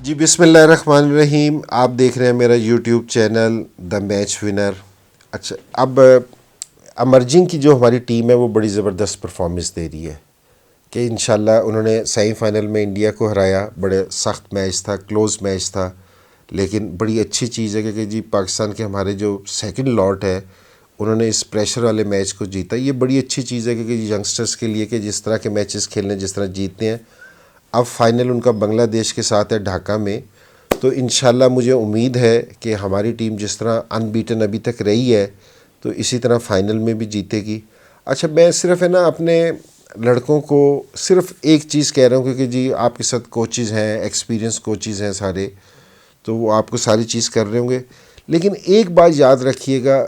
जी बिस्मिल्लाहिर्रहमानिर्रहीम। आप देख रहे हैं मेरा YouTube channel the match winner. अच्छा, अब अमर्जिंग की जो हमारी टीम है वो बड़ी ज़बरदस्त परफॉर्मेंस दे रही है कि इंशाल्लाह उन्होंने सेमीफाइनल में इंडिया को हराया। बड़े सख्त मैच था, क्लोज़ मैच था, लेकिन बड़ी अच्छी चीज़ है कि जी पाकिस्तान के हमारे जो सेकंड लॉट है उन्होंने इस प्रेशर वाले मैच को जीता। ये बड़ी अच्छी चीज़ है कि यंगस्टर्स के लिए कि जिस तरह के मैचेस खेलने, जिस तरह जीतते हैं। अब फाइनल उनका बांग्लादेश के साथ है ढाका में, तो इंशाल्लाह मुझे उम्मीद है कि हमारी टीम जिस तरह अनबीटन अभी तक रही है तो इसी तरह फ़ाइनल में भी जीतेगी। अच्छा, मैं सिर्फ है ना अपने लड़कों को सिर्फ एक चीज़ कह रहा हूँ क्योंकि जी आपके साथ कोचेज़ हैं, एक्सपीरियंस कोचेज़ हैं सारे, तो वो आपको सारी चीज़ कर रहे होंगे। लेकिन एक बात याद रखिएगा,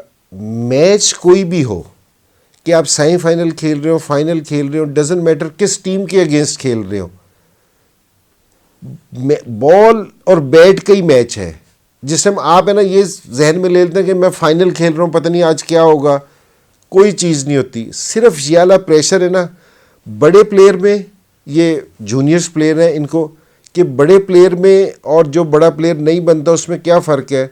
मैच कोई भी हो, कि आप सेमीफाइनल खेल रहे हो, फाइनल खेल रहे हो, डजेंट मैटर किस टीम के अगेंस्ट खेल रहे हो, बॉल और बैट का ही मैच है। जिस टाइम आप है ना ये जहन में ले लेते हैं कि मैं फाइनल खेल रहा हूँ, पता नहीं आज क्या होगा, कोई चीज़ नहीं होती। सिर्फ ये वाला प्रेशर है ना बड़े प्लेयर में, ये जूनियर्स प्लेयर हैं इनको, कि बड़े प्लेयर में और जो बड़ा प्लेयर नहीं बनता उसमें क्या फ़र्क है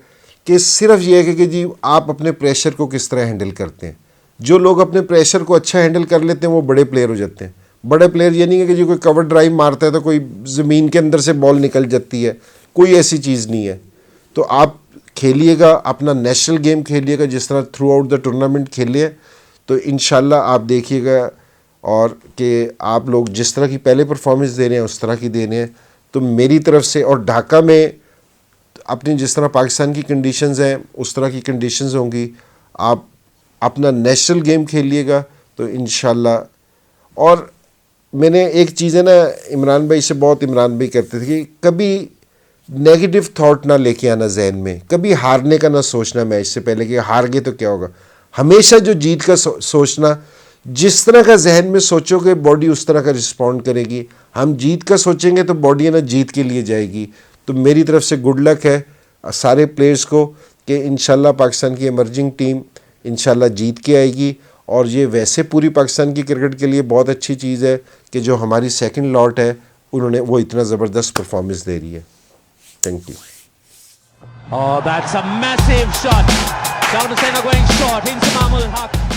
कि सिर्फ ये है कि जी आप अपने प्रेशर को किस तरह हैंडल करते हैं। जो लोग अपने प्रेशर को अच्छा हैंडल कर लेते हैं वो बड़े प्लेयर हो जाते हैं। बड़े प्लेयर ये नहीं है कि जी कोई कवर ड्राइव मारता है तो कोई ज़मीन के अंदर से बॉल निकल जाती है, कोई ऐसी चीज़ नहीं है। तो आप खेलिएगा, अपना नेशनल गेम खेलिएगा, जिस तरह थ्रू आउट द टूर्नामेंट खेलिए, तो इंशाल्लाह आप देखिएगा और कि आप लोग जिस तरह की पहले परफॉर्मेंस दे रहे हैं उस तरह की दे रहे हैं। तो मेरी तरफ से, और ढाका में अपनी जिस तरह पाकिस्तान की कंडीशंस हैं उस तरह की कंडीशंस होंगी। आप अपना नेशनल गेम खेलिएगा तो इंशाल्लाह। और मैंने एक चीज़ है ना, इमरान भाई से बहुत, इमरान भाई कहते थे कि कभी नेगेटिव थॉट ना लेके आना जहन में, कभी हारने का ना सोचना मैच से पहले कि हार गए तो क्या होगा। हमेशा जो जीत का सोचना, जिस तरह का जहन में सोचोगे बॉडी उस तरह का रिस्पॉन्ड करेगी। हम जीत का सोचेंगे तो बॉडी है ना जीत के लिए जाएगी। तो मेरी तरफ से गुड लक है सारे प्लेयर्स को कि इंशाल्लाह पाकिस्तान की इमर्जिंग टीम इंशाल्लाह जीत के आएगी। और ये वैसे पूरी पाकिस्तान की क्रिकेट के लिए बहुत अच्छी चीज़ है कि जो हमारी सेकंड लॉट है उन्होंने वो इतना ज़बरदस्त परफॉर्मेंस दे रही है। Thank you. Oh, that's a massive shot. Down to center going short into Mahmud Haq.